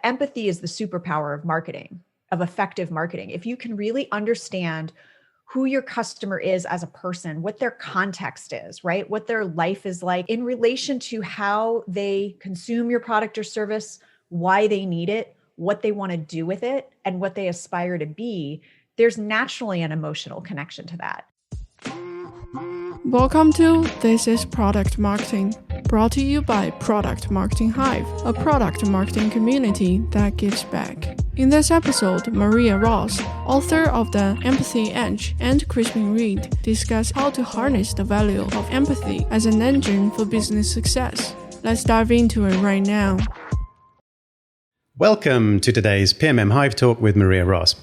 empathy is the superpower of marketing, of effective marketing. If you can really understand who your customer is as a person, what their context is, right? What their life is like in relation to how they consume your product or service, why they need it, what they want to do with it, and what they aspire to be, there's naturally an emotional connection to that. Welcome to This is Product Marketing, brought to you by Product Marketing Hive, a product marketing community that gives back. In this episode, Maria Ross, author of The Empathy Edge, and Crispin Reed discuss how to harness the value of empathy as an engine for business success. Let's dive into it right now. Welcome to today's PMM Hive Talk with Maria Ross.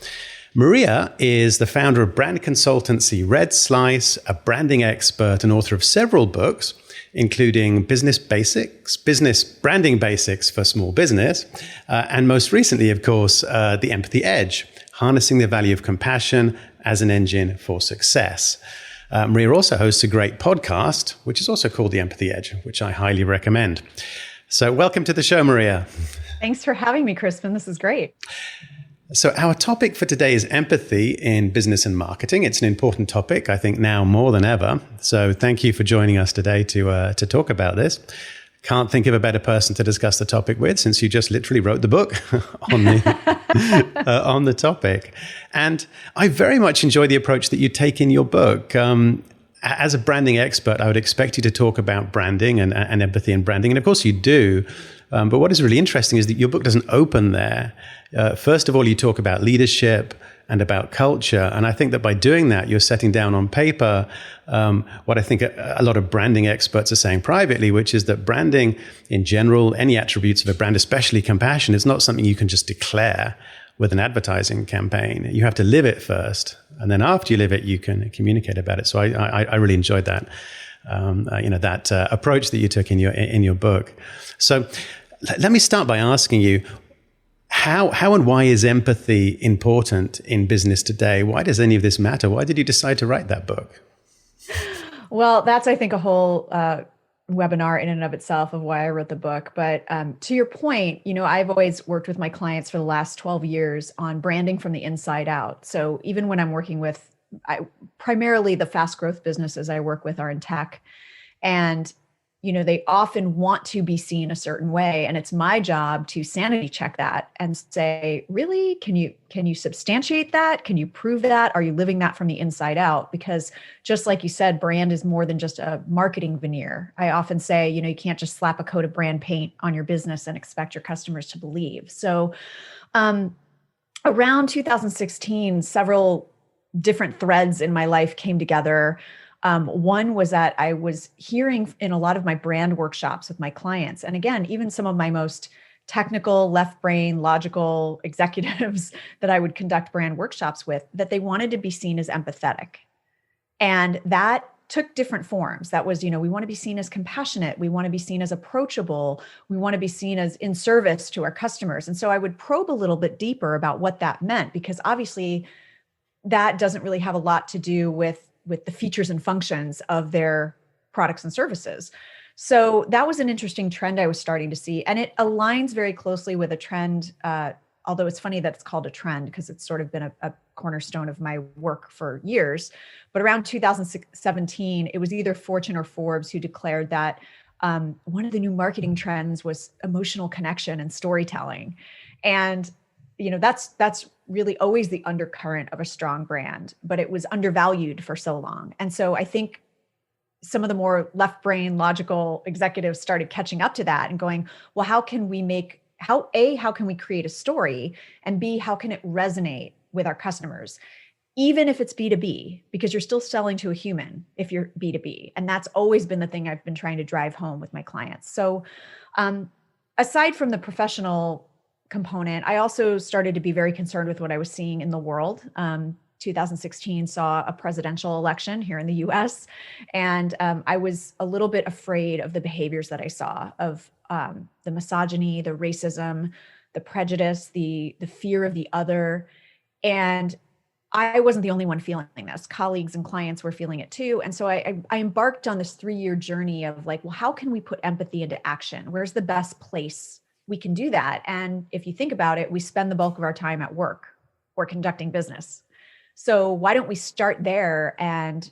Maria is the founder of brand consultancy Red Slice, a branding expert and author of several books, including Business Branding Basics for Small Business, and most recently, of course, The Empathy Edge, Harnessing the Value of Compassion as an Engine for Success. Maria also hosts a great podcast, which is also called The Empathy Edge, which I highly recommend. So welcome to the show, Maria. Thanks for having me, Crispin. This is great. So our topic for today is empathy in business and marketing. It's an important topic, I think, now more than ever. So thank you for joining us today to talk about this. Can't think of a better person to discuss the topic with, since you just literally wrote the book on the on the topic. And I very much enjoy the approach that you take in your book. As a branding expert, I would expect you to talk about branding and empathy in branding. And of course you do. But what is really interesting is that your book doesn't open there. First of all, you talk about leadership and about culture. And I think that by doing that, you're setting down on paper what I think a lot of branding experts are saying privately, which is that branding in general, any attributes of a brand, especially compassion, is not something you can just declare with an advertising campaign. You have to live it first. And then after you live it, you can communicate about it. So I really enjoyed that. That approach that you took in your book. So let me start by asking you, how and why is empathy important in business today? Why does any of this matter? Why did you decide to write that book? Well, that's, I think, a whole webinar in and of itself of why I wrote the book. But to your point, I've always worked with my clients for the last 12 years on branding from the inside out. So even when I'm working with primarily the fast growth businesses I work with are in tech, and they often want to be seen a certain way, and it's my job to sanity check that and say, really, can you substantiate that? Can you prove that? Are you living that from the inside out? Because just like you said, brand is more than just a marketing veneer. I often say, you can't just slap a coat of brand paint on your business and expect your customers to believe. So around 2016, several different threads in my life came together. One was that I was hearing in a lot of my brand workshops with my clients, and again, even some of my most technical, left brain, logical executives that I would conduct brand workshops with, that they wanted to be seen as empathetic. And that took different forms. That was, we want to be seen as compassionate. We want to be seen as approachable. We want to be seen as in service to our customers. And so I would probe a little bit deeper about what that meant, because obviously that doesn't really have a lot to do with the features and functions of their products and services. So that was an interesting trend I was starting to see. And it aligns very closely with a trend, although it's funny that it's called a trend because it's sort of been a cornerstone of my work for years. But around 2017, it was either Fortune or Forbes who declared that one of the new marketing trends was emotional connection and storytelling. And that's really always the undercurrent of a strong brand, but it was undervalued for so long. And so I think some of the more left brain logical executives started catching up to that and going, well, how can we create a story, and B, how can it resonate with our customers? Even if it's B2B, because you're still selling to a human if you're B2B. And that's always been the thing I've been trying to drive home with my clients. So aside from the professional component, I also started to be very concerned with what I was seeing in the world. 2016 saw a presidential election here in the US. And I was a little bit afraid of the behaviors that I saw of the misogyny, the racism, the prejudice, the fear of the other. And I wasn't the only one feeling this. Colleagues and clients were feeling it too. And so I embarked on this 3-year journey of like, well, how can we put empathy into action? Where's the best place we can do that. And if you think about it, we spend the bulk of our time at work or conducting business. So why don't we start there and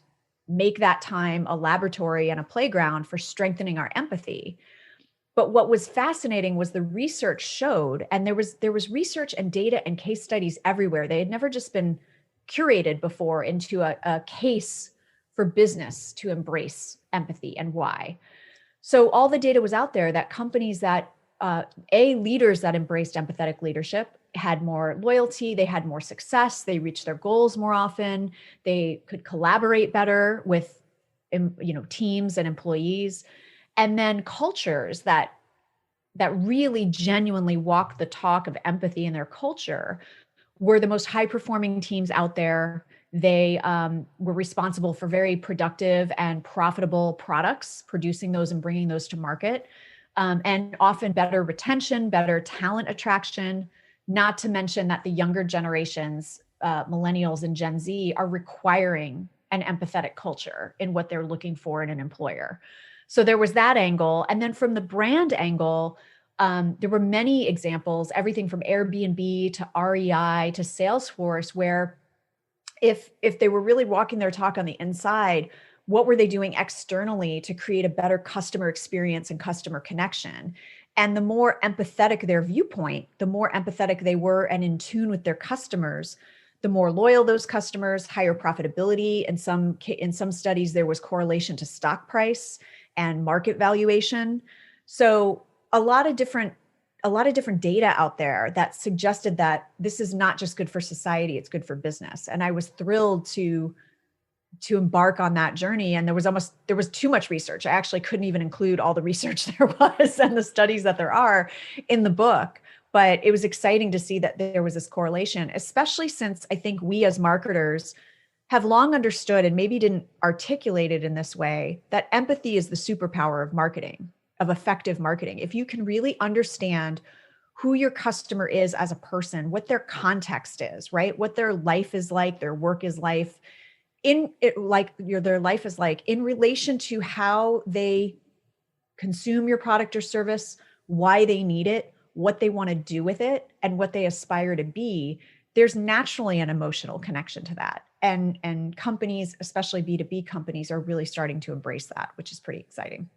make that time a laboratory and a playground for strengthening our empathy? But what was fascinating was the research showed, and there was research and data and case studies everywhere. They had never just been curated before into a case for business to embrace empathy and why. So all the data was out there that companies that, leaders that embraced empathetic leadership had more loyalty, they had more success, they reached their goals more often, they could collaborate better with, teams and employees. And then cultures that really genuinely walk the talk of empathy in their culture were the most high performing teams out there. They were responsible for very productive and profitable products, producing those and bringing those to market, and often better retention, better talent attraction, not to mention that the younger generations, millennials and Gen Z, are requiring an empathetic culture in what they're looking for in an employer. So there was that angle. And then from the brand angle, there were many examples, everything from Airbnb to REI to Salesforce, where if they were really walking their talk on the inside, what were they doing externally to create a better customer experience and customer connection? And the more empathetic their viewpoint, the more empathetic they were and in tune with their customers, the more loyal those customers, higher profitability. In some studies, there was correlation to stock price and market valuation. So a lot of different data out there that suggested that this is not just good for society, it's good for business. And I was thrilled to embark on that journey. And there was too much research. I actually couldn't even include all the research there was and the studies that there are in the book. But it was exciting to see that there was this correlation, especially since I think we as marketers have long understood, and maybe didn't articulate it in this way, that empathy is the superpower of marketing, of effective marketing. If you can really understand who your customer is as a person, what their context is, right? What their life is like, their work is life, their life is like in relation to how they consume your product or service, why they need it, what they want to do with it, and what they aspire to be, there's naturally an emotional connection to that. And companies, especially B2B companies, are really starting to embrace that, which is pretty exciting.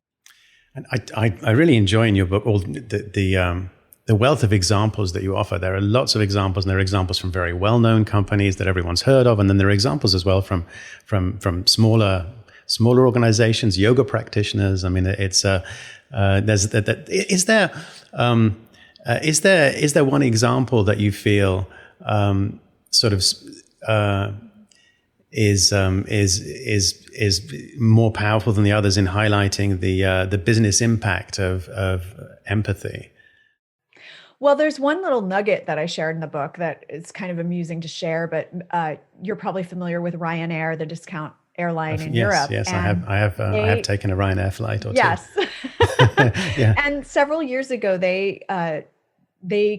And I really enjoy in your book all the wealth of examples that you offer. There are lots of examples, and there are examples from very well-known companies that everyone's heard of, and then there are examples as well from smaller organizations, yoga practitioners. I mean, it's is there one example that you feel is more powerful than the others in highlighting the business impact of empathy? Well, there's one little nugget that I shared in the book that is kind of amusing to share, but you're probably familiar with Ryanair, the discount airline in Europe. Yes, I have taken a Ryanair flight or two. Yes. Yeah. And several years ago, they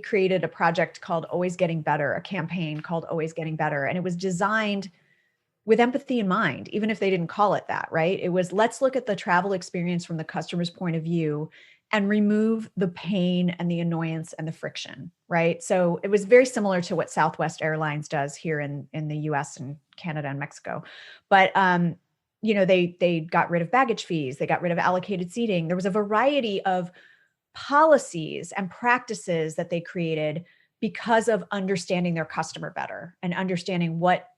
created a project called Always Getting Better, a campaign called Always Getting Better. And it was designed with empathy in mind, even if they didn't call it that, right? It was, let's look at the travel experience from the customer's point of view and remove the pain and the annoyance and the friction, right? So it was very similar to what Southwest Airlines does here in the US and Canada and Mexico. But, they got rid of baggage fees. They got rid of allocated seating. There was a variety of policies and practices that they created because of understanding their customer better and understanding what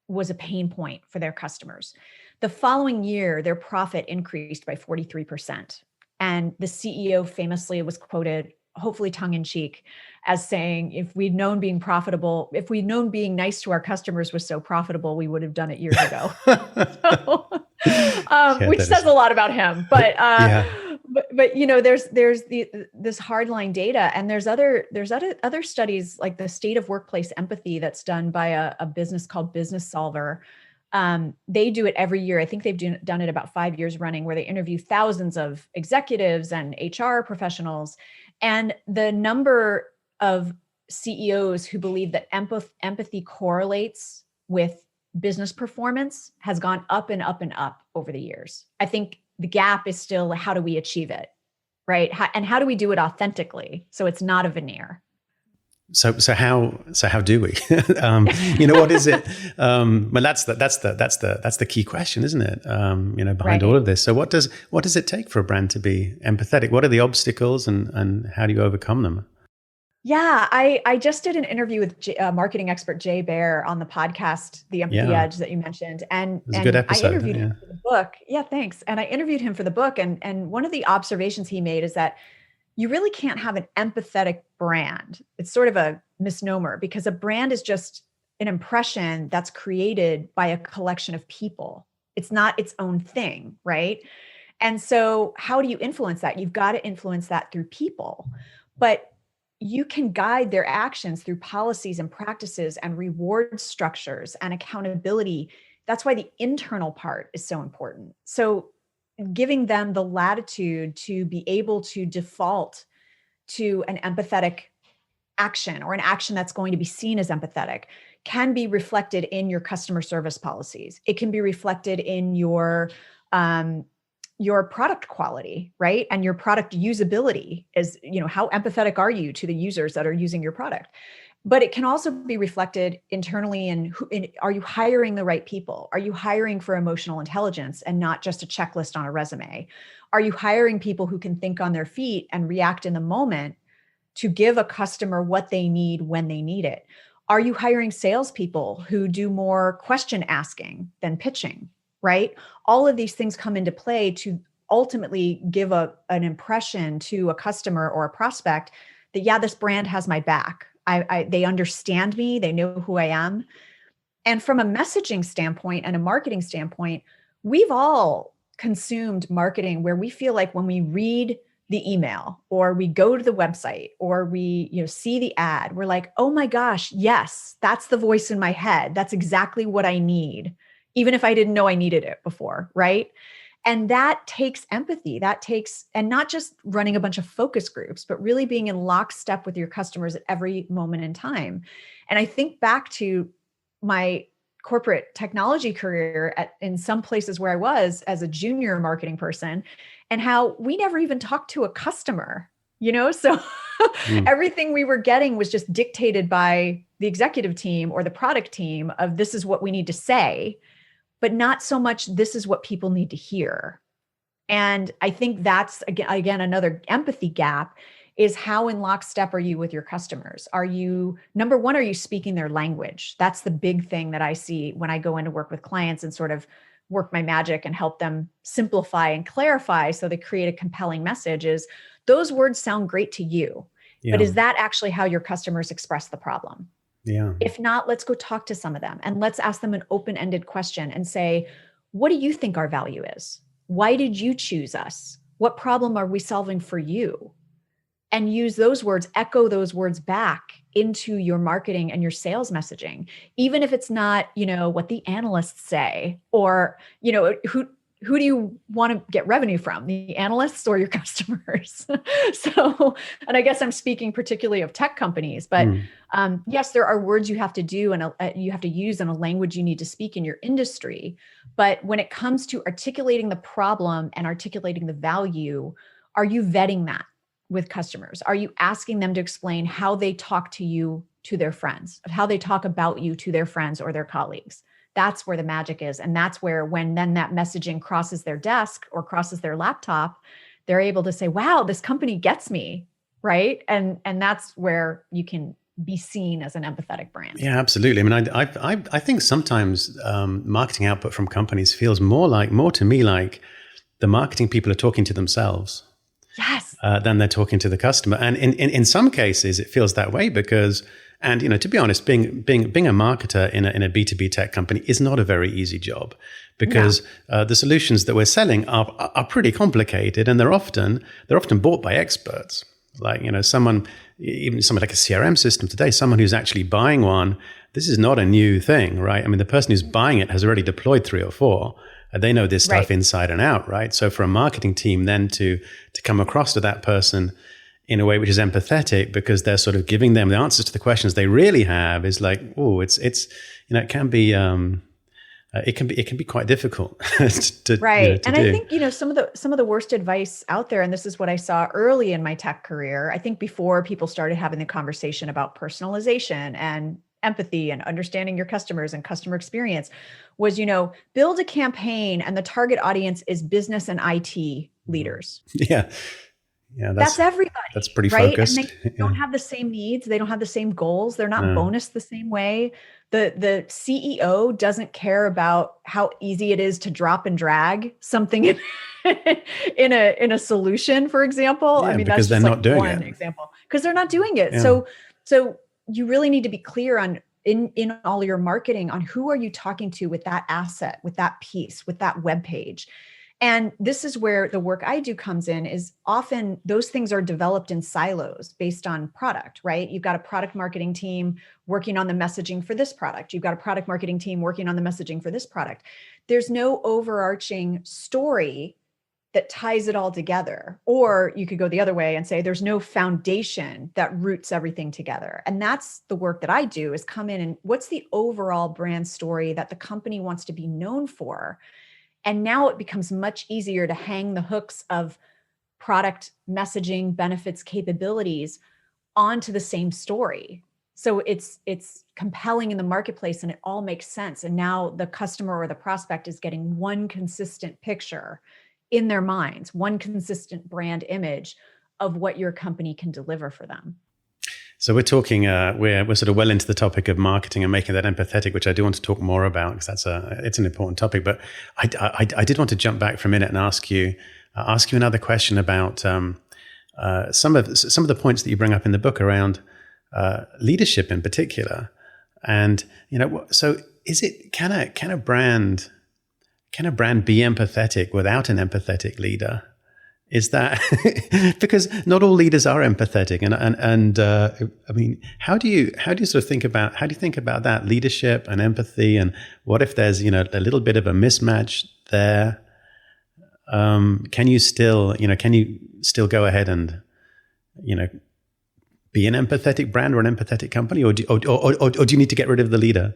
was a pain point for their customers. The following year, their profit increased by 43%. And the CEO famously was quoted, hopefully tongue in cheek, as saying, if we'd known being nice to our customers was so profitable, we would have done it years ago. Which says a lot about him. But there's this hardline data, and there's other studies like the state of workplace empathy that's done by a business called Business Solver. They do it every year. I think they've done it about 5 years running, where they interview thousands of executives and HR professionals. And the number of CEOs who believe that empathy correlates with business performance has gone up and up and up over the years. I think the gap is still, how do we achieve it? right? And how do we do it authentically so it's not a veneer? So how do we? What is it? Well, that's the key question, isn't it? Behind all of this. So what does it take for a brand to be empathetic? What are the obstacles, and how do you overcome them? Yeah, I just did an interview with marketing expert Jay Baer on the podcast, The Empathy Edge, that you mentioned, and it was a good episode. I interviewed him for the book. Yeah, thanks. And I interviewed him for the book, and one of the observations he made is that you really can't have an empathetic brand. It's sort of a misnomer, because a brand is just an impression that's created by a collection of people. It's not its own thing, right? And so how do you influence that? You've got to influence that through people. But you can guide their actions through policies and practices and reward structures and accountability. That's why the internal part is so important. So giving them the latitude to be able to default to an empathetic action, or an action that's going to be seen as empathetic, can be reflected in your customer service policies. It can be reflected in your product quality, right? And your product usability is, how empathetic are you to the users that are using your product? But it can also be reflected internally in are you hiring the right people? Are you hiring for emotional intelligence and not just a checklist on a resume? Are you hiring people who can think on their feet and react in the moment to give a customer what they need when they need it? Are you hiring salespeople who do more question asking than pitching, right? All of these things come into play to ultimately give an impression to a customer or a prospect that, yeah, this brand has my back. They understand me. They know who I am. And from a messaging standpoint and a marketing standpoint, we've all consumed marketing where we feel like when we read the email or we go to the website or we see the ad, we're like, oh my gosh, yes, that's the voice in my head. That's exactly what I need, even if I didn't know I needed it before, right? And that takes empathy. And not just running a bunch of focus groups, but really being in lockstep with your customers at every moment in time. And I think back to my corporate technology career in some places where I was as a junior marketing person, and how we never even talked to a customer, so everything we were getting was just dictated by the executive team or the product team of, this is what we need to say, but not so much, this is what people need to hear. And I think that's, again, another empathy gap, is how in lockstep are you with your customers? Number one, are you speaking their language? That's the big thing that I see when I go in to work with clients and sort of work my magic and help them simplify and clarify so they create a compelling message, is those words sound great to you, but is that actually how your customers express the problem? Yeah. If not, let's go talk to some of them and let's ask them an open-ended question and say, what do you think our value is? Why did you choose us? What problem are we solving for you? And use those words, echo those words back into your marketing and your sales messaging, even if it's not, what the analysts say, or, who do you want to get revenue from, the analysts or your customers? So, and I guess I'm speaking particularly of tech companies, but yes, there are words you have to do and you have to use in a language you need to speak in your industry. But when it comes to articulating the problem and articulating the value, are you vetting that with customers? Are you asking them to explain how they talk to you, to their friends, how they talk about you to their friends or their colleagues? That's where the magic is. And that's where, when then that messaging crosses their desk or crosses their laptop, they're able to say, wow, this company gets me, right? And that's where you can be seen as an empathetic brand. Yeah, absolutely. I mean, I think sometimes marketing output from companies feels more to me like the marketing people are talking to themselves. Yes. Than they're talking to the customer. And in some cases, it feels that way because, and to be honest, being a marketer in a B2B tech company is not a very easy job, because the solutions that we're selling are pretty complicated, and they're often bought by experts. Like someone like a CRM system today, someone who's actually buying one. This is not a new thing, right? I mean, the person who's buying it has already deployed 3 or 4. They know this stuff inside and out, right? So for a marketing team then to come across to that person in a way which is empathetic, because they're sort of giving them the answers to the questions they really have, is like, oh, it can be, it can be quite difficult Right. to And I do. think, some of the worst advice out there, and this is what I saw early in my tech career, I think before people started having the conversation about personalization and empathy and understanding your customers and customer experience, was, build a campaign and the target audience is business and IT leaders. Yeah, yeah, That's everybody, that's pretty right? And focused. they don't Yeah. have the same needs. They don't have the same goals. They're not No. bonused the same way. The CEO doesn't care about how easy it is to drop and drag something in, in a solution, for example. I Yeah, mean, because that's they're just like not doing one it. example, because they're not doing it. Yeah. So you really need to be clear on in all your marketing on who are you talking to with that asset, with that piece, with that web page. And this is where the work I do comes in, is often those things are developed in silos based on product, right? You've got a product marketing team working on the messaging for this product. You've got a product marketing team working on the messaging for this product. There's no overarching story that ties it all together. Or you could go the other way and say there's no foundation that roots everything together. And that's the work that I do, is come in and what's the overall brand story that the company wants to be known for? And now it becomes much easier to hang the hooks of product messaging, benefits, capabilities onto the same story. So it's compelling in the marketplace and it all makes sense. And now the customer or the prospect is getting one consistent picture in their minds, one consistent brand image of what your company can deliver for them. So we're talking, we're sort of well into the topic of marketing and making that empathetic, which I do want to talk more about because it's an important topic. But I did want to jump back for a minute and ask you another question about some of the points that you bring up in the book around leadership in particular. And so can a brand be empathetic without an empathetic leader? Is that because not all leaders are empathetic, and I mean, how do you sort of think about that leadership and empathy, and what if there's a little bit of a mismatch there? Can you still go ahead and be an empathetic brand or an empathetic company, or do you need to get rid of the leader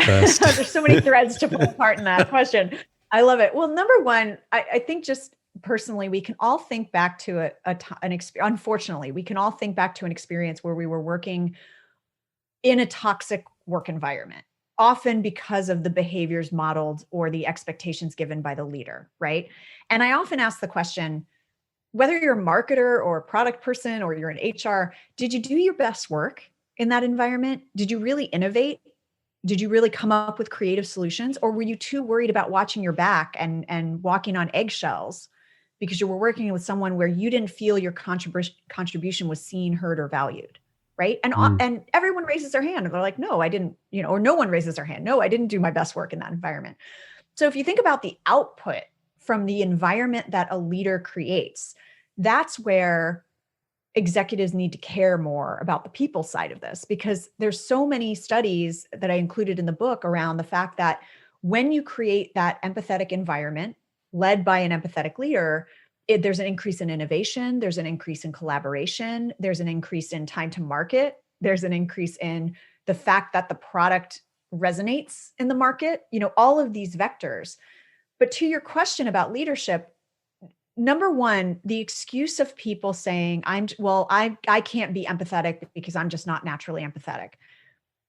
first? There's so many threads to pull apart in that question. I love it. Well, number one, I think just personally, we can all think back to unfortunately, we can all think back to an experience where we were working in a toxic work environment, often because of the behaviors modeled or the expectations given by the leader, right? And I often ask the question, whether you're a marketer or a product person or you're in HR, did you do your best work in that environment? Did you really innovate? Did you really come up with creative solutions? Or were you too worried about watching your back and walking on eggshells because you were working with someone where you didn't feel your contribution was seen, heard, or valued, right? And everyone raises their hand and they're like, no, I didn't, or no one raises their hand. No, I didn't do my best work in that environment. So if you think about the output from the environment that a leader creates, that's where executives need to care more about the people side of this, because there's so many studies that I included in the book around the fact that when you create that empathetic environment led by an empathetic leader, there's an increase in innovation, there's an increase in collaboration, there's an increase in time to market, there's an increase in the fact that the product resonates in the market, all of these vectors. But to your question about leadership, number one, the excuse of people saying, I can't be empathetic because I'm just not naturally empathetic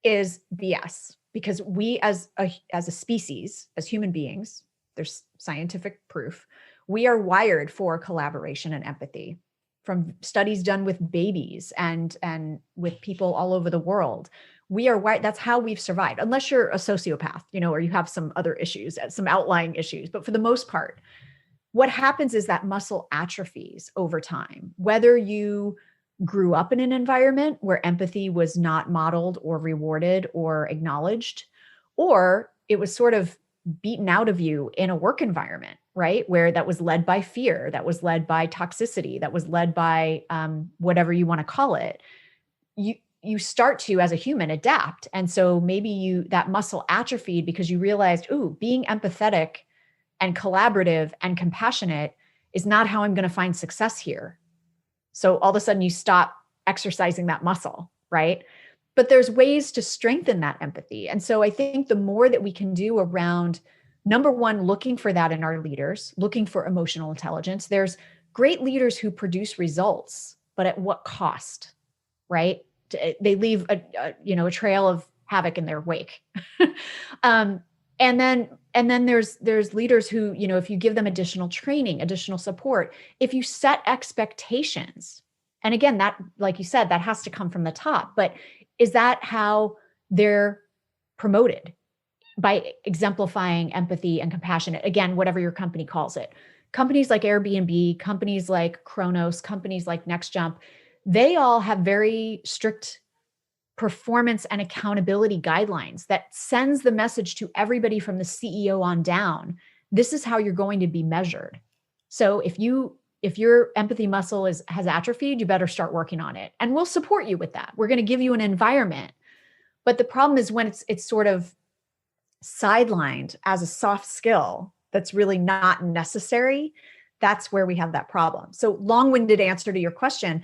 is BS. Because we as a species, as human beings, there's scientific proof, we are wired for collaboration and empathy from studies done with babies and with people all over the world. We are wired. That's how we've survived, unless you're a sociopath, or you have some other issues, some outlying issues. But for the most part, what happens is that muscle atrophies over time, whether you grew up in an environment where empathy was not modeled or rewarded or acknowledged, or it was sort of beaten out of you in a work environment, right? Where that was led by fear, that was led by toxicity, that was led by whatever you want to call it. You start to, as a human, adapt. And so maybe that muscle atrophied because you realized, being empathetic and collaborative and compassionate is not how I'm going to find success here. So all of a sudden you stop exercising that muscle, right? but there's ways to strengthen that empathy. And so I think the more that we can do around, number one, looking for that in our leaders, looking for emotional intelligence. There's great leaders who produce results, but at what cost, right? They leave a trail of havoc in their wake. And then there's leaders who, if you give them additional training, additional support, if you set expectations, and again, that, like you said, that has to come from the top, but is that how they're promoted? By exemplifying empathy and compassion, again, whatever your company calls it. Companies like Airbnb, companies like Kronos, companies like NextJump, they all have very strict performance and accountability guidelines that sends the message to everybody from the CEO on down. This is how you're going to be measured. So if your empathy muscle has atrophied, you better start working on it. And we'll support you with that. We're going to give you an environment. But the problem is when it's sort of sidelined as a soft skill that's really not necessary, that's where we have that problem. So long-winded answer to your question,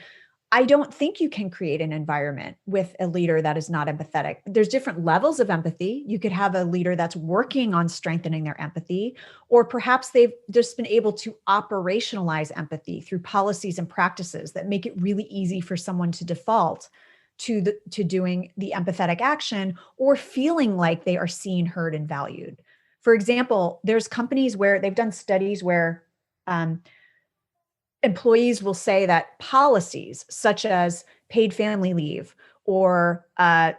I don't think you can create an environment with a leader that is not empathetic. There's different levels of empathy. You could have a leader that's working on strengthening their empathy, or perhaps they've just been able to operationalize empathy through policies and practices that make it really easy for someone to default to doing the empathetic action or feeling like they are seen, heard, and valued. For example, there's companies where they've done studies where employees will say that policies such as paid family leave or a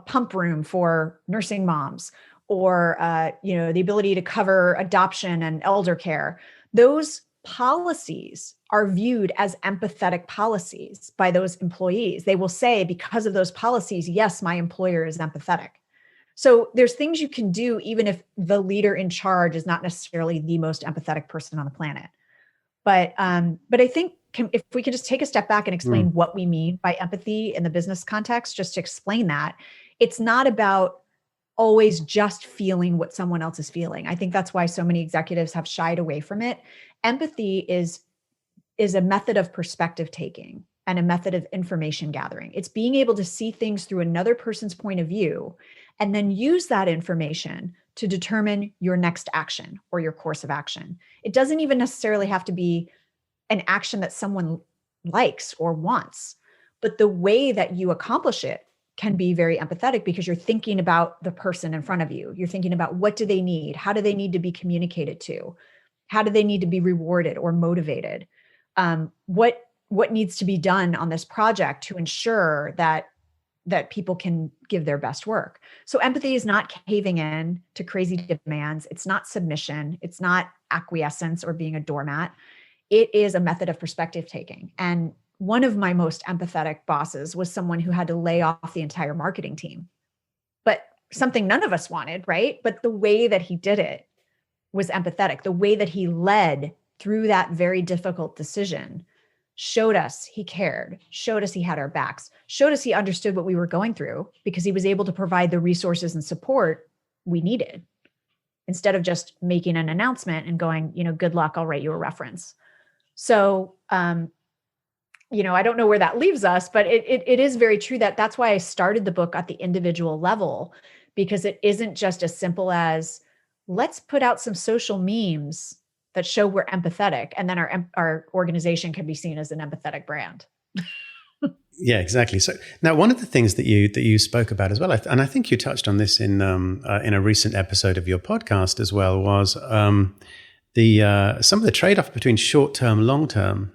pump room for nursing moms or the ability to cover adoption and elder care, those policies are viewed as empathetic policies by those employees. They will say, because of those policies, yes, my employer is empathetic. So there's things you can do even if the leader in charge is not necessarily the most empathetic person on the planet. But I think if we can just take a step back and explain what we mean by empathy in the business context, just to explain that, it's not about always just feeling what someone else is feeling. I think that's why so many executives have shied away from it. Empathy is a method of perspective taking and a method of information gathering. It's being able to see things through another person's point of view and then use that information to determine your next action or your course of action. It doesn't even necessarily have to be an action that someone likes or wants, but the way that you accomplish it can be very empathetic because you're thinking about the person in front of you. You're thinking about what do they need? How do they need to be communicated to? How do they need to be rewarded or motivated? What needs to be done on this project to ensure that people can give their best work? So empathy is not caving in to crazy demands. It's not submission. It's not acquiescence or being a doormat. It is a method of perspective taking. And one of my most empathetic bosses was someone who had to lay off the entire marketing team, but something none of us wanted, right? But the way that he did it was empathetic. The way that he led through that very difficult decision showed us he cared, showed us he had our backs, showed us he understood what we were going through because he was able to provide the resources and support we needed instead of just making an announcement and going, good luck, I'll write you a reference. So, I don't know where that leaves us, but it is very true that's why I started the book at the individual level, because it isn't just as simple as let's put out some social memes that show we're empathetic, and then our organization can be seen as an empathetic brand. Yeah, exactly. So now, one of the things that you spoke about as well, and I think you touched on this in a recent episode of your podcast as well, was some of the trade-off between short-term, long-term,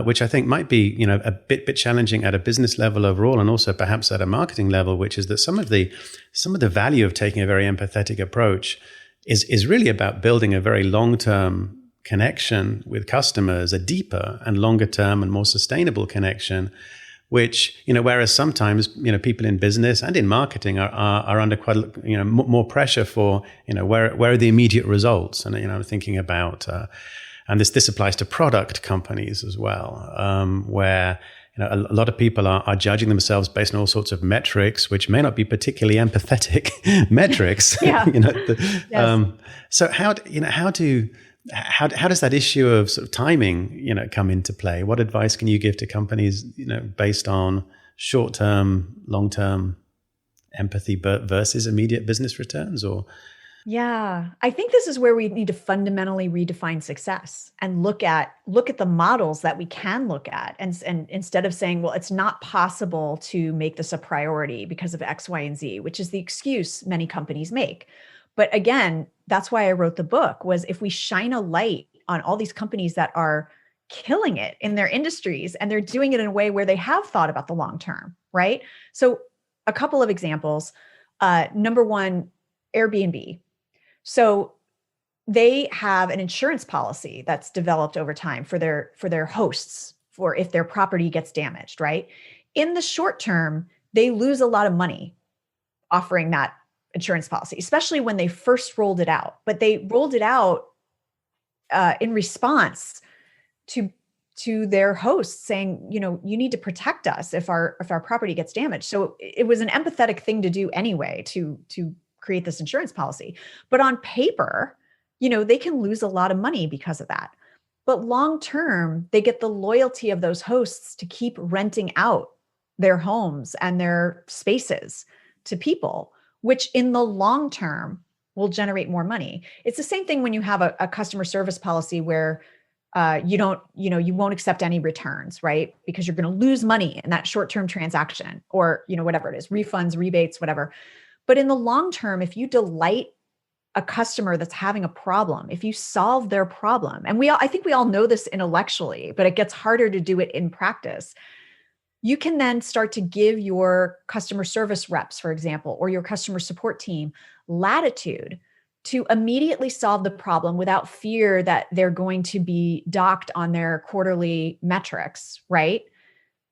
which I think might be a bit challenging at a business level overall, and also perhaps at a marketing level, which is that some of the value of taking a very empathetic approach is really about building a very long-term connection with customers, a deeper and longer-term and more sustainable connection, which, whereas sometimes, people in business and in marketing are under quite, more pressure for, where are the immediate results? And, I'm thinking about, and this applies to product companies as well, where, a lot of people are judging themselves based on all sorts of metrics, which may not be particularly empathetic metrics. Yeah. Yes. So how does that issue of sort of timing, come into play? What advice can you give to companies, based on short-term, long-term empathy versus immediate business returns? Or Yeah, I think this is where we need to fundamentally redefine success and look at the models that we can look at, and instead of saying, well, it's not possible to make this a priority because of X, Y, and Z, which is the excuse many companies make. But again, that's why I wrote the book, was if we shine a light on all these companies that are killing it in their industries and they're doing it in a way where they have thought about the long term, right? So a couple of examples. Number one, Airbnb. So they have an insurance policy that's developed over time for their hosts, for if their property gets damaged, right? In the short term, they lose a lot of money offering that insurance policy, especially when they first rolled it out. But they rolled it out in response to their hosts saying, you need to protect us if our property gets damaged. So it was an empathetic thing to do anyway, to create this insurance policy. But on paper, they can lose a lot of money because of that. But long term, they get the loyalty of those hosts to keep renting out their homes and their spaces to people, which in the long term will generate more money. It's the same thing when you have a customer service policy where you won't accept any returns, right? Because you're going to lose money in that short-term transaction, or, whatever it is, refunds, rebates, whatever. But in the long term, if you delight a customer that's having a problem, if you solve their problem, and I think we all know this intellectually, but it gets harder to do it in practice. You can then start to give your customer service reps, for example, or your customer support team latitude to immediately solve the problem without fear that they're going to be docked on their quarterly metrics, right?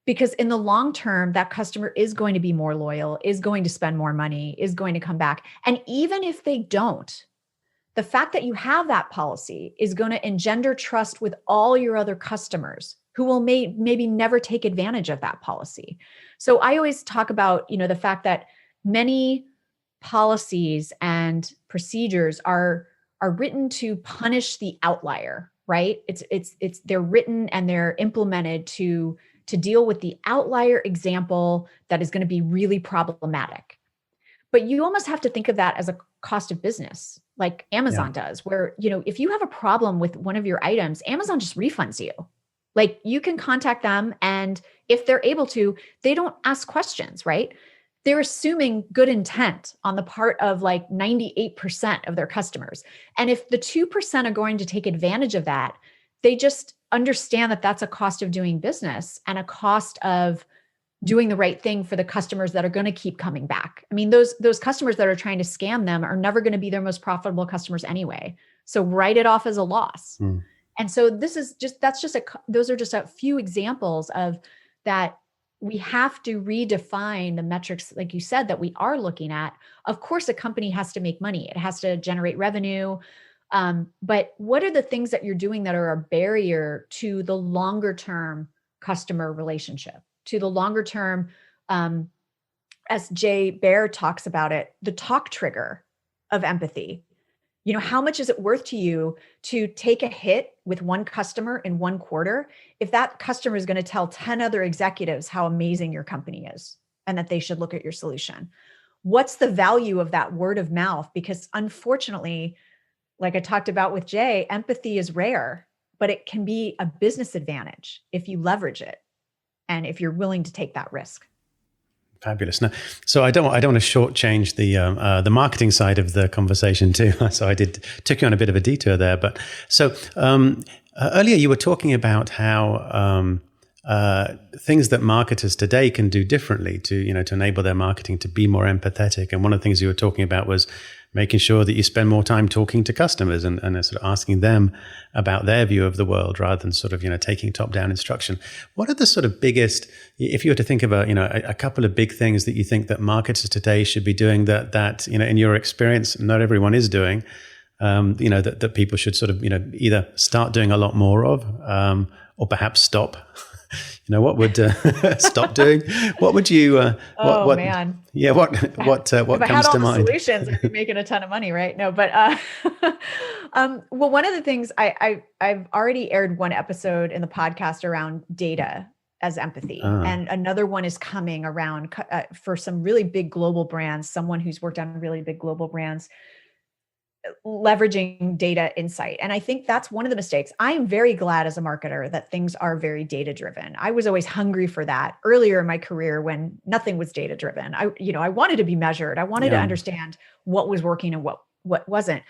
Because in the long term, that customer is going to be more loyal, is going to spend more money, is going to come back. And even if they don't, the fact that you have that policy is going to engender trust with all your other customers who will maybe never take advantage of that policy. So I always talk about, the fact that many policies and procedures are written to punish the outlier, right? They're written and they're implemented to deal with the outlier example that is going to be really problematic. But you almost have to think of that as a cost of business, like Amazon does, where, if you have a problem with one of your items, Amazon just refunds you. Like, you can contact them, and if they're able to, they don't ask questions, right? They're assuming good intent on the part of like 98% of their customers. And if the 2% are going to take advantage of that, they just understand that that's a cost of doing business and a cost of doing the right thing for the customers that are going to keep coming back. I mean, those customers that are trying to scam them are never going to be their most profitable customers anyway. So write it off as a loss. And so those are just a few examples of that. We have to redefine the metrics, like you said, that we are looking at. Of course, a company has to make money. It has to generate revenue. But what are the things that you're doing that are a barrier to the longer term customer relationship, to the longer term, as Jay Baer talks about it, the talk trigger of empathy? How much is it worth to you to take a hit with one customer in one quarter if that customer is going to tell 10 other executives how amazing your company is and that they should look at your solution? What's the value of that word of mouth? Because unfortunately, like I talked about with Jay, empathy is rare, but it can be a business advantage if you leverage it and if you're willing to take that risk. Fabulous. Now, so I don't want to shortchange the marketing side of the conversation too. So I took you on a bit of a detour there. But so earlier you were talking about how things that marketers today can do differently to enable their marketing to be more empathetic. And one of the things you were talking about was making sure that you spend more time talking to customers and sort of asking them about their view of the world rather than sort of, taking top-down instruction. What are the sort of biggest, if you were to think about, a couple of big things that you think that marketers today should be doing that in your experience, not everyone is doing, that people should sort of, either start doing a lot more of, or perhaps stop? What would stop doing? What would you? Man. Yeah. What if comes I had all to the mind? Solutions, I'd be making a ton of money, right? No, but well, one of the things I've already aired one episode in the podcast around data as empathy. Ah. And another one is coming around for some really big global brands, someone who's worked on really big global brands, leveraging data insight. And I think that's one of the mistakes. I am very glad as a marketer that things are very data driven. I was always hungry for that earlier in my career when nothing was data driven. I wanted to be measured. I wanted to understand what was working and what wasn't.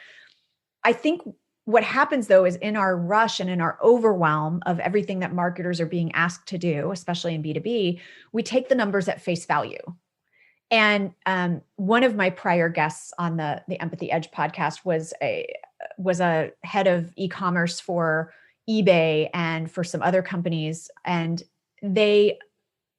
I think what happens though is in our rush and in our overwhelm of everything that marketers are being asked to do, especially in B2B, we take the numbers at face value. And one of my prior guests on the Empathy Edge podcast was a head of e-commerce for eBay and for some other companies. And they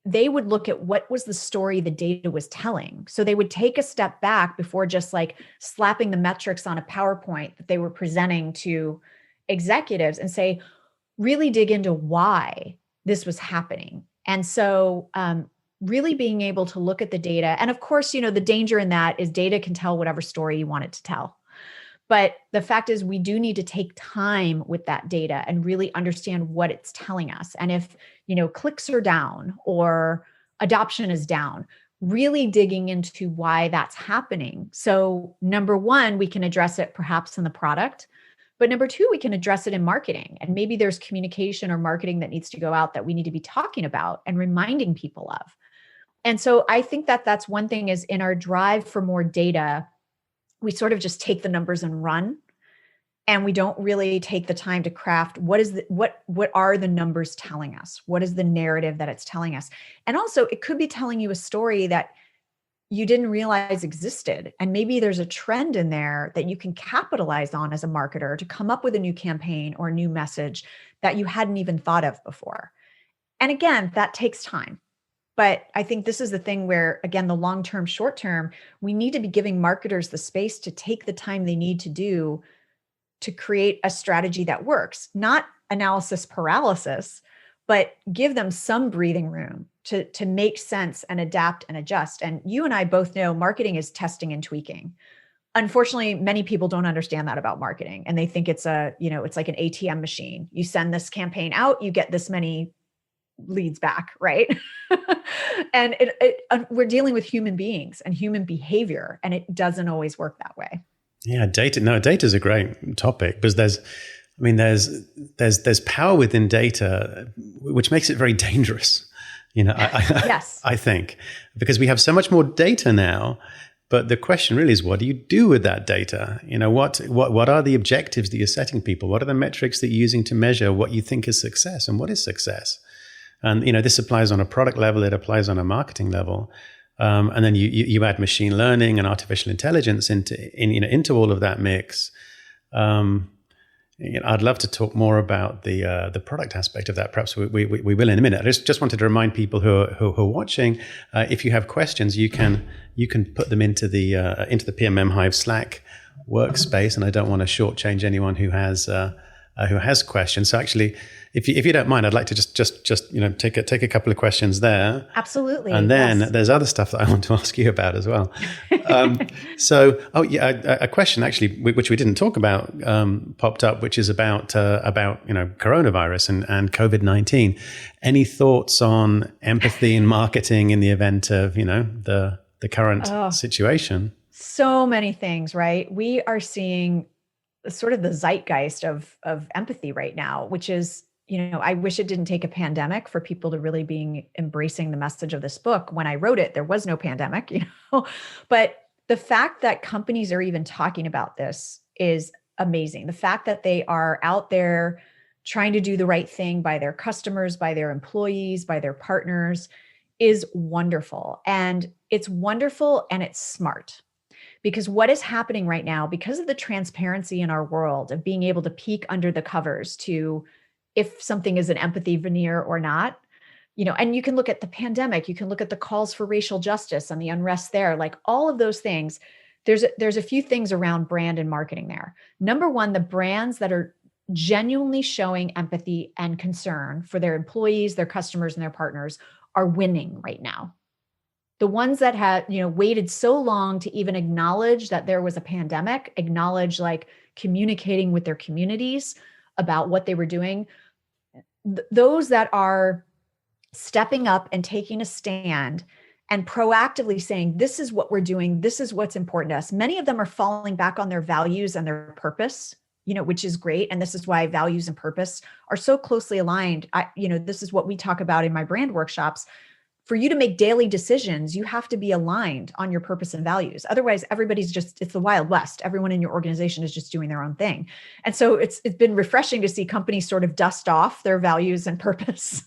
would look at what was the story the data was telling. So they would take a step back before just like slapping the metrics on a PowerPoint that they were presenting to executives and say, really dig into why this was happening. And so really being able to look at the data. And of course, the danger in that is data can tell whatever story you want it to tell. But the fact is we do need to take time with that data and really understand what it's telling us. And if, clicks are down or adoption is down, really digging into why that's happening. So number one, we can address it perhaps in the product, but number two, we can address it in marketing. And maybe there's communication or marketing that needs to go out that we need to be talking about and reminding people of. And so I think that that's one thing is in our drive for more data, we sort of just take the numbers and run, and we don't really take the time to craft what are the numbers telling us? What is the narrative that it's telling us? And also it could be telling you a story that you didn't realize existed. And maybe there's a trend in there that you can capitalize on as a marketer to come up with a new campaign or a new message that you hadn't even thought of before. And again, that takes time. But I think this is the thing where, again, the long-term, short-term, we need to be giving marketers the space to take the time they need to do to create a strategy that works, not analysis paralysis, but give them some breathing room to make sense and adapt and adjust. And you and I both know marketing is testing and tweaking. Unfortunately, many people don't understand that about marketing. And they think it's it's like an ATM machine. You send this campaign out, you get this many leads back, right? And we're dealing with human beings and human behavior, and it doesn't always work that way. Yeah, data. No, data is a great topic because there's power within data, which makes it very dangerous. Yes. I think because we have so much more data now. But the question really is, what do you do with that data? What are the objectives that you're setting people? What are the metrics that you're using to measure what you think is success and what is success? And this applies on a product level, it applies on a marketing level, and then you add machine learning and artificial intelligence into all of that mix. I'd love to talk more about the product aspect of that. Perhaps we will in a minute. I just wanted to remind people who are watching, if you have questions, you can put them into the PMM Hive Slack workspace, and I don't want to shortchange anyone who has questions. So actually, if you don't mind, I'd like to just take a couple of questions there. Absolutely. And then there's other stuff that I want to ask you about as well. A question actually, which we didn't talk about, popped up, which is about coronavirus and COVID-19. Any thoughts on empathy in marketing in the event of the current situation? So many things, right? We are seeing sort of the zeitgeist of empathy right now, which is, I wish it didn't take a pandemic for people to really be embracing the message of this book. When I wrote it, there was no pandemic, but the fact that companies are even talking about this is amazing. The fact that they are out there trying to do the right thing by their customers, by their employees, by their partners is wonderful. And it's wonderful and it's smart. Because what is happening right now, because of the transparency in our world of being able to peek under the covers to if something is an empathy veneer or not, and you can look at the pandemic, you can look at the calls for racial justice and the unrest there, like all of those things. There's a few things around brand and marketing there. Number one, the brands that are genuinely showing empathy and concern for their employees, their customers, and their partners are winning right now. The ones that had, waited so long to even acknowledge that there was a pandemic, acknowledge like communicating with their communities about what they were doing. Those that are stepping up and taking a stand and proactively saying, this is what we're doing. This is what's important to us. Many of them are falling back on their values and their purpose, which is great. And this is why values and purpose are so closely aligned. This is what we talk about in my brand workshops. For you to make daily decisions, you have to be aligned on your purpose and values. Otherwise, it's the Wild West. Everyone in your organization is just doing their own thing. And so it's been refreshing to see companies sort of dust off their values and purpose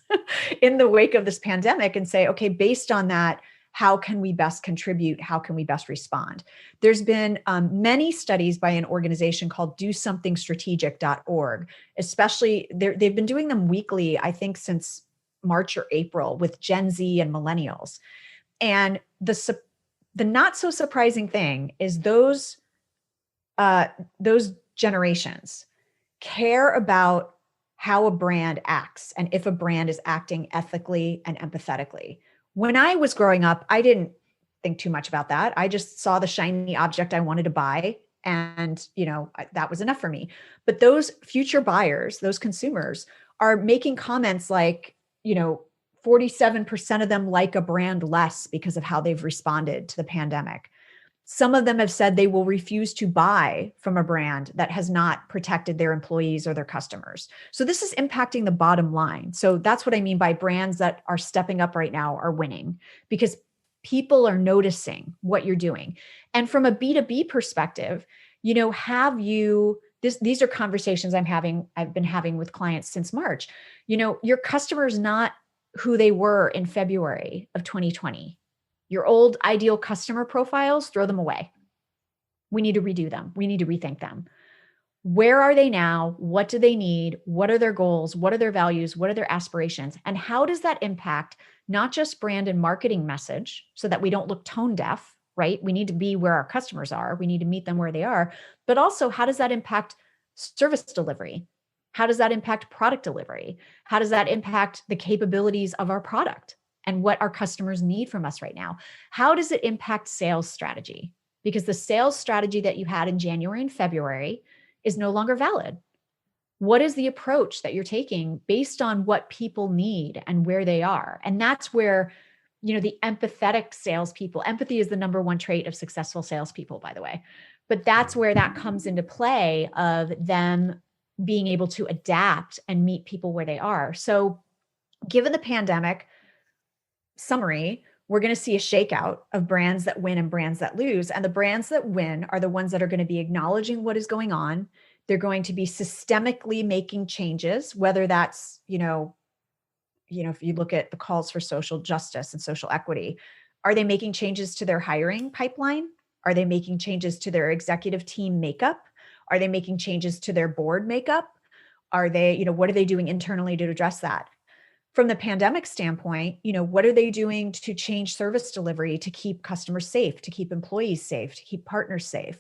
in the wake of this pandemic and say, okay, based on that, how can we best contribute? How can we best respond? There's been many studies by an organization called DoSomethingStrategic.org, especially they've been doing them weekly, I think since March or April, with Gen Z and millennials. And the not so surprising thing is those generations care about how a brand acts and if a brand is acting ethically and empathetically. When I was growing up, I didn't think too much about that. I just saw the shiny object I wanted to buy, and that was enough for me. But those future buyers, those consumers, are making comments like, 47% of them like a brand less because of how they've responded to the pandemic. Some of them have said they will refuse to buy from a brand that has not protected their employees or their customers. So this is impacting the bottom line. So that's what I mean by brands that are stepping up right now are winning, because people are noticing what you're doing. And from a B2B perspective, these are conversations I've been having with clients since March. Your customer's not who they were in February of 2020. Your old ideal customer profiles, throw them away. We need to redo them. We need to rethink them. Where are they now? What do they need? What are their goals? What are their values? What are their aspirations? And how does that impact not just brand and marketing message so that we don't look tone deaf, right? We need to be where our customers are. We need to meet them where they are. But also, how does that impact service delivery? How does that impact product delivery? How does that impact the capabilities of our product and what our customers need from us right now? How does it impact sales strategy? Because the sales strategy that you had in January and February is no longer valid. What is the approach that you're taking based on what people need and where they are? And that's where, the empathetic salespeople, empathy is the number one trait of successful salespeople, by the way. But that's where that comes into play of them being able to adapt and meet people where they are. So given the pandemic, summary, we're going to see a shakeout of brands that win and brands that lose. And the brands that win are the ones that are going to be acknowledging what is going on. They're going to be systemically making changes, whether that's, if you look at the calls for social justice and social equity, are they making changes to their hiring pipeline? Are they making changes to their executive team makeup? Are they making changes to their board makeup? Are they, what are they doing internally to address that? From the pandemic standpoint, what are they doing to change service delivery, to keep customers safe, to keep employees safe, to keep partners safe?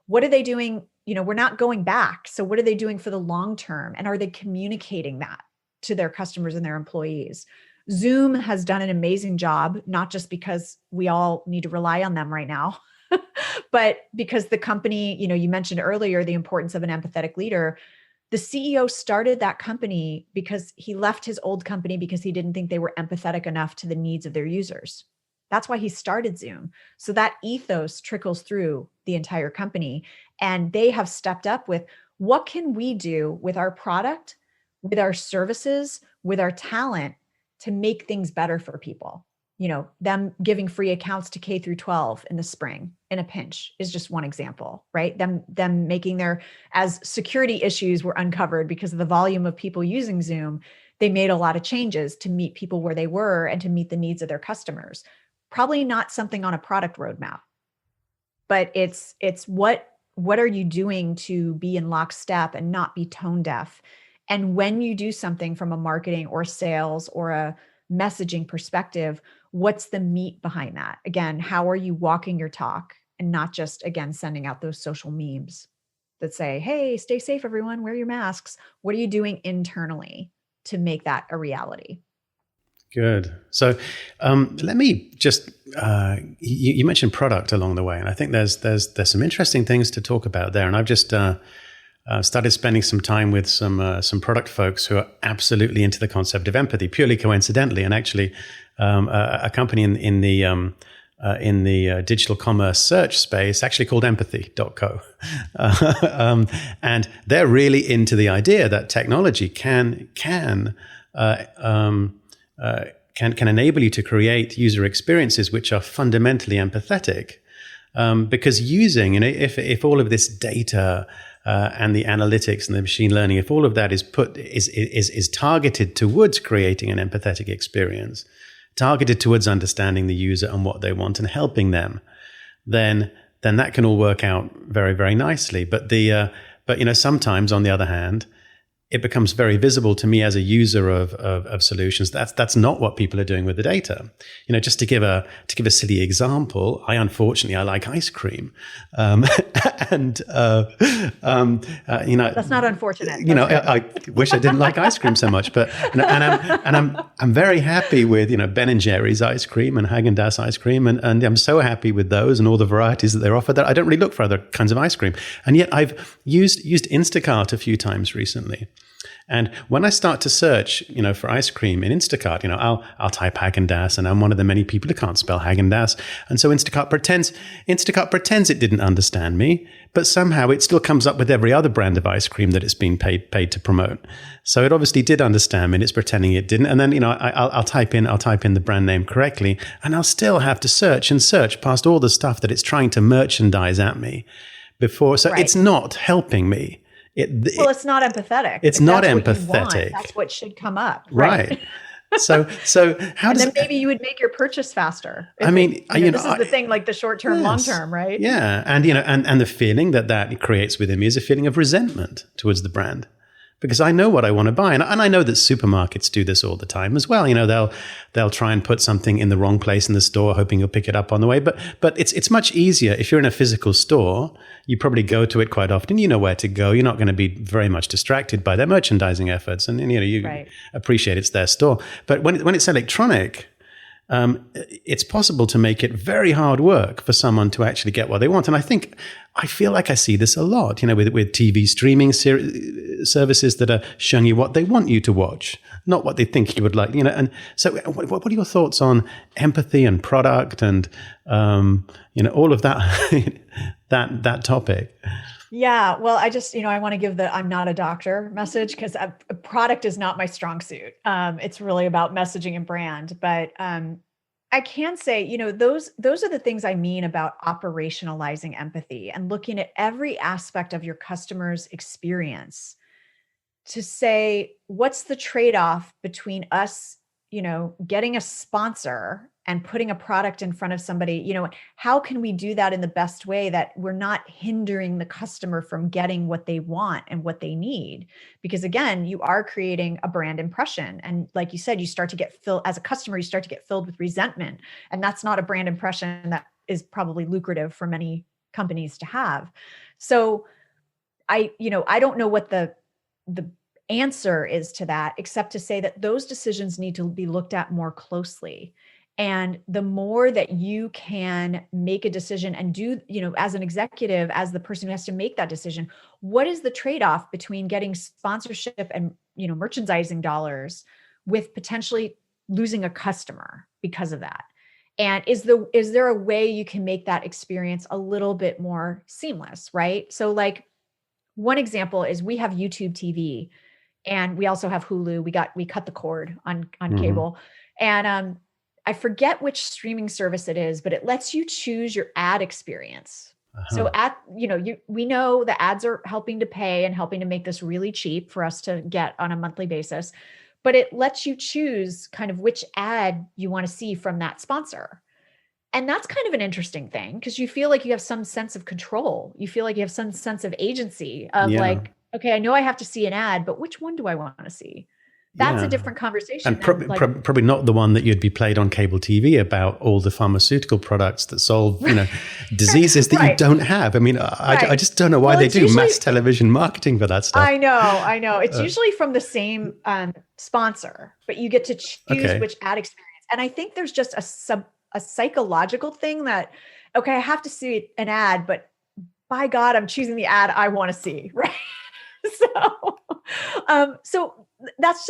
What are they doing? We're not going back. So what are they doing for the long term? And are they communicating that to their customers and their employees? Zoom has done an amazing job, not just because we all need to rely on them right now, but because the company, you mentioned earlier, the importance of an empathetic leader. The CEO started that company because he left his old company because he didn't think they were empathetic enough to the needs of their users. That's why he started Zoom. So that ethos trickles through the entire company. And they have stepped up with, what can we do with our product, with our services, with our talent to make things better for people? Them giving free accounts to K through 12 in the spring in a pinch is just one example, right? Them making as security issues were uncovered because of the volume of people using Zoom, they made a lot of changes to meet people where they were and to meet the needs of their customers. Probably not something on a product roadmap, but it's what are you doing to be in lockstep and not be tone deaf? And when you do something from a marketing or sales or a messaging perspective, what's the meat behind that? Again, how are you walking your talk and not just, again, sending out those social memes that say, hey, stay safe, everyone, wear your masks. What are you doing internally to make that a reality? Good. So let me just, you mentioned product along the way, and I think there's some interesting things to talk about there. And I've just, started spending some time with some product folks who are absolutely into the concept of empathy, purely coincidentally, and actually a company in the digital commerce search space actually called empathy.co. And they're really into the idea that technology can enable you to create user experiences which are fundamentally empathetic. Because using, if all of this data and the analytics and the machine learning, if all of that is targeted towards creating an empathetic experience, targeted towards understanding the user and what they want and helping them, then that can all work out very, very nicely. But sometimes, on the other hand, it becomes very visible to me as a user of solutions. That's not what people are doing with the data. Just to give a silly example, I like ice cream, and that's not unfortunate. I wish I didn't like ice cream so much, but I'm very happy with Ben and Jerry's ice cream and Häagen-Dazs ice cream, and I'm so happy with those and all the varieties that they're offered that I don't really look for other kinds of ice cream. And yet I've used Instacart a few times recently. And when I start to search, for ice cream in Instacart, I'll type Häagen-Dazs, and I'm one of the many people who can't spell Häagen-Dazs. And so Instacart pretends it didn't understand me, but somehow it still comes up with every other brand of ice cream that it's been paid to promote. So it obviously did understand me, and it's pretending it didn't. And then, I'll type in the brand name correctly, and I'll still have to search past all the stuff that it's trying to merchandise at me before. So It's not helping me. It's not empathetic. It's not empathetic. That's what should come up. Right. So how does... And then maybe you would make your purchase faster. This is the thing, like the short-term, yes, long-term, right? Yeah. And, and the feeling that creates within me is a feeling of resentment towards the brand. Because I know what I want to buy. And I know that supermarkets do this all the time as well. They'll try and put something in the wrong place in the store, hoping you'll pick it up on the way. But it's much easier. If you're in a physical store, you probably go to it quite often. You know where to go. You're not going to be very much distracted by their merchandising efforts. And, you right. appreciate it's their store. But when it's electronic, it's possible to make it very hard work for someone to actually get what they want. And I feel like I see this a lot, with TV streaming services that are showing you what they want you to watch, not what they think you would like, And so what are your thoughts on empathy and product and, all of that, that topic? Yeah, well, I just, I want to give the I'm not a doctor message, because a product is not my strong suit. It's really about messaging and brand. But I can say, those are the things I mean about operationalizing empathy and looking at every aspect of your customer's experience to say, what's the trade-off between us, getting a sponsor and putting a product in front of somebody, how can we do that in the best way that we're not hindering the customer from getting what they want and what they need? Because again, you are creating a brand impression. And like you said, you start to get filled as a customer, you start to get filled with resentment. And that's not a brand impression that is probably lucrative for many companies to have. So I don't know what the answer is to that, except to say that those decisions need to be looked at more closely. And the more that you can make a decision and do, as an executive, as the person who has to make that decision, what is the trade-off between getting sponsorship and, merchandising dollars with potentially losing a customer because of that? And is there a way you can make that experience a little bit more seamless, right? So like one example is we have YouTube TV and we also have Hulu. We cut the cord on cable. And, I forget which streaming service it is, but it lets you choose your ad experience. So we know the ads are helping to pay and helping to make this really cheap for us to get on a monthly basis, but it lets you choose kind of which ad you want to see from that sponsor. And that's kind of an interesting thing because you feel like you have some sense of control. You feel like you have some sense of agency of like, okay, I know I have to see an ad, but which one do I want to see? That's a different conversation. And probably not the one that you'd be played on cable TV about all the pharmaceutical products that solve, diseases that you don't have. I mean, I just don't know why they do mass television marketing for that stuff. I know. It's usually from the same sponsor, but you get to choose which ad experience. And I think there's just a psychological thing that, okay, I have to see an ad, but by God, I'm choosing the ad I want to see, right? So that's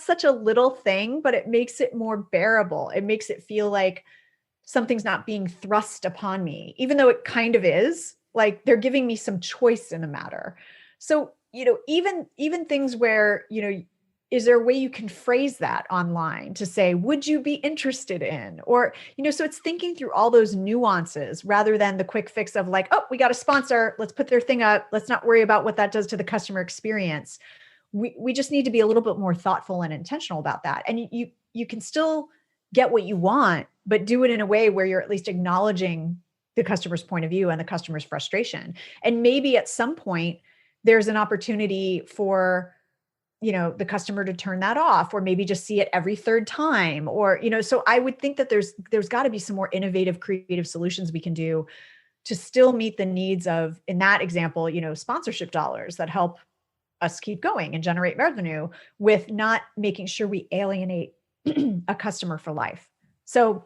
such a little thing, but it makes it more bearable. It makes it feel like something's not being thrust upon me, even though it kind of is. Like they're giving me some choice in the matter. So, even things where, is there a way you can phrase that online to say, would you be interested in? Or, so it's thinking through all those nuances rather than the quick fix of like, oh, we got a sponsor, let's put their thing up. Let's not worry about what that does to the customer experience. We just need to be a little bit more thoughtful and intentional about that. And you can still get what you want, but do it in a way where you're at least acknowledging the customer's point of view and the customer's frustration. And maybe at some point there's an opportunity for, the customer to turn that off, or maybe just see it every third time, or, so I would think that there's got to be some more innovative, creative solutions we can do to still meet the needs of, in that example, sponsorship dollars that help us keep going and generate revenue, with not making sure we alienate a customer for life. So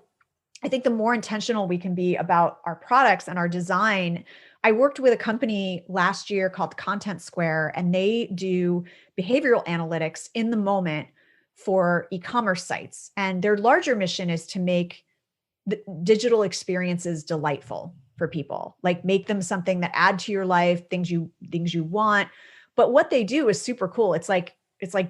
I think the more intentional we can be about our products and our design. I worked with a company last year called Content Square, and they do behavioral analytics in the moment for e-commerce sites. And their larger mission is to make the digital experiences delightful for people, like make them something that add to your life, things you want. But what they do is super cool. It's like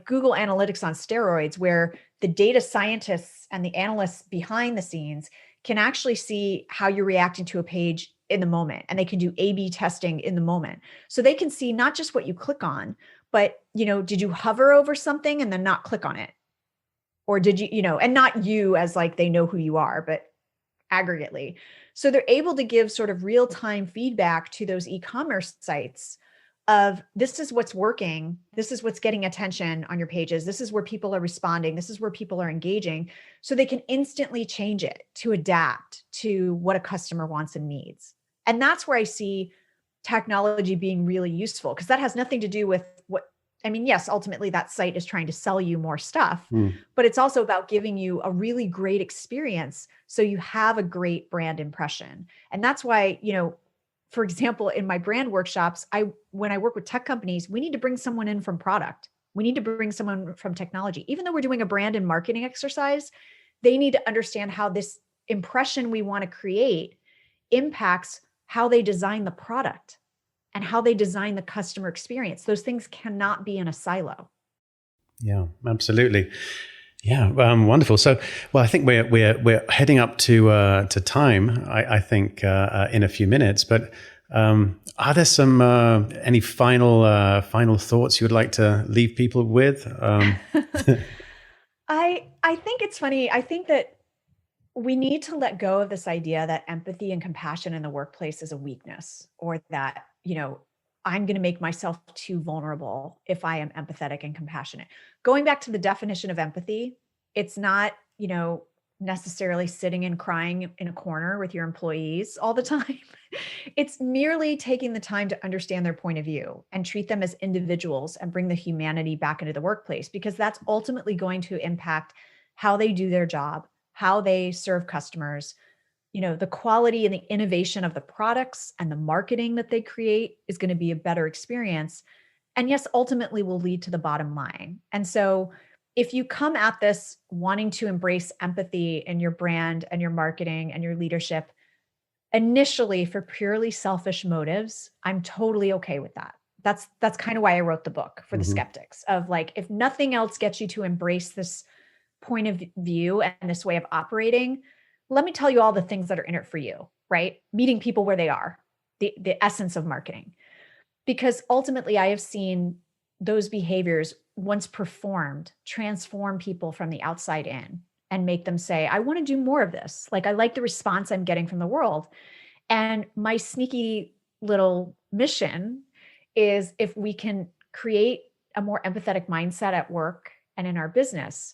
Google Analytics on steroids, where the data scientists and the analysts behind the scenes can actually see how you're reacting to a page in the moment, and they can do A/B testing in the moment. So they can see not just what you click on, but, did you hover over something and then not click on it? Or did you, and not you as like they know who you are, but aggregately. So they're able to give sort of real-time feedback to those e-commerce sites of, this is what's working. This is what's getting attention on your pages. This is where people are responding. This is where people are engaging. So they can instantly change it to adapt to what a customer wants and needs. And that's where I see technology being really useful, because that has nothing to do with yes, ultimately that site is trying to sell you more stuff, but it's also about giving you a really great experience so you have a great brand impression. And that's why, for example, in my brand workshops, when I work with tech companies, we need to bring someone in from product. We need to bring someone from technology. Even though we're doing a brand and marketing exercise, they need to understand how this impression we want to create impacts how they design the product and how they design the customer experience. Those things cannot be in a silo. Yeah, absolutely. Yeah, wonderful. So, well, I think we're heading up to time. I think in a few minutes. But are there some any final thoughts you would like to leave people with? I think it's funny. I think that we need to let go of this idea that empathy and compassion in the workplace is a weakness, or that, I'm going to make myself too vulnerable if I am empathetic and compassionate. Going back to the definition of empathy, it's not, necessarily sitting and crying in a corner with your employees all the time. It's merely taking the time to understand their point of view and treat them as individuals and bring the humanity back into the workplace, because that's ultimately going to impact how they do their job, how they serve customers. The quality and the innovation of the products and the marketing that they create is going to be a better experience. And yes, ultimately will lead to the bottom line. And so if you come at this wanting to embrace empathy in your brand and your marketing and your leadership, initially for purely selfish motives, I'm totally okay with that. That's kind of why I wrote the book, for the skeptics, of like, if nothing else gets you to embrace this point of view and this way of operating, let me tell you all the things that are in it for you, right? Meeting people where they are, the essence of marketing. Because ultimately I have seen those behaviors, once performed, transform people from the outside in and make them say, I want to do more of this. Like, I like the response I'm getting from the world. And my sneaky little mission is, if we can create a more empathetic mindset at work and in our business,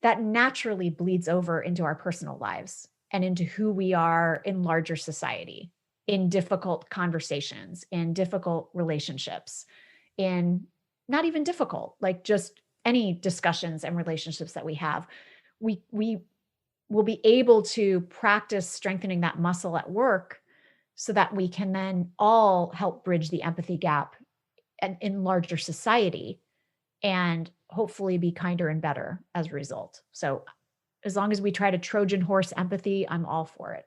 that naturally bleeds over into our personal lives and into who we are in larger society, in difficult conversations, in difficult relationships, in not even difficult, like just any discussions and relationships that we have. We will be able to practice strengthening that muscle at work so that we can then all help bridge the empathy gap in larger society, and hopefully be kinder and better as a result. So as long as we try to Trojan horse empathy, I'm all for it.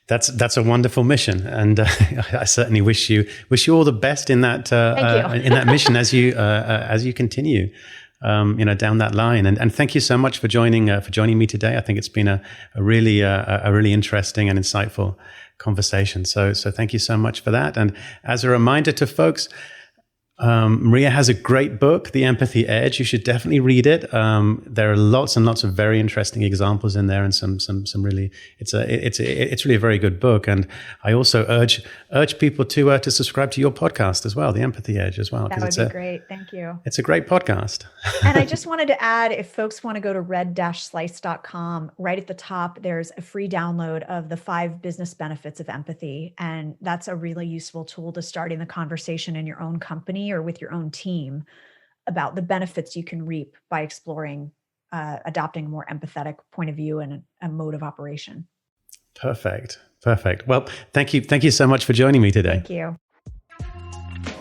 That's a wonderful mission, and I certainly wish you all the best in that in that mission as you continue, down that line. And thank you so much for joining me today. I think it's been a really interesting and insightful conversation. So thank you so much for that. And as a reminder to folks, Maria has a great book, The Empathy Edge. You should definitely read it. There are lots and lots of very interesting examples in there, and some really, it's really a very good book. And I also urge people to subscribe to your podcast as well, The Empathy Edge as well. That would be great. Thank you. It's a great podcast. And I just wanted to add, if folks want to go to red-slice.com, right at the top, there's a free download of the 5 business benefits of empathy. And that's a really useful tool to starting the conversation in your own company or with your own team about the benefits you can reap by exploring adopting a more empathetic point of view and a mode of operation. Perfect. Well, thank you so much for joining me today. Thank you.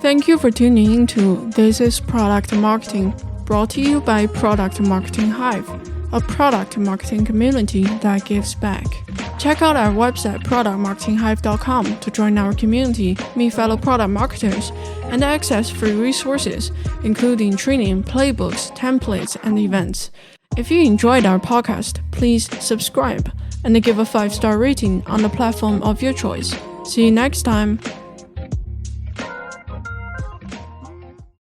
Thank you for tuning in to This is Product Marketing, brought to you by Product Marketing Hive, a product marketing community that gives back. Check out our website productmarketinghive.com to join our community, meet fellow product marketers, and access free resources, including training, playbooks, templates, and events. If you enjoyed our podcast, please subscribe and give a 5-star rating on the platform of your choice. See you next time.